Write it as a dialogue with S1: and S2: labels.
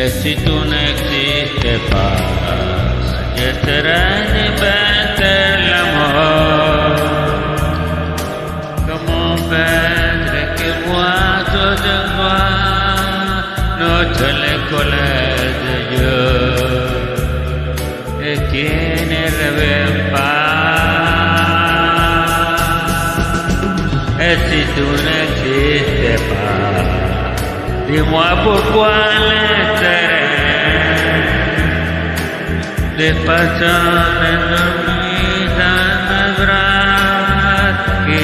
S1: Et si tu n'existais pas, je serais bête l'amour. Comment faire que moi, toi de moi, notre colère de Dieu, et qui ne rêve pas. Et si tu n'existais pas, dis-moi pourquoi l'intérêt des personnes dormies dans mes bras qui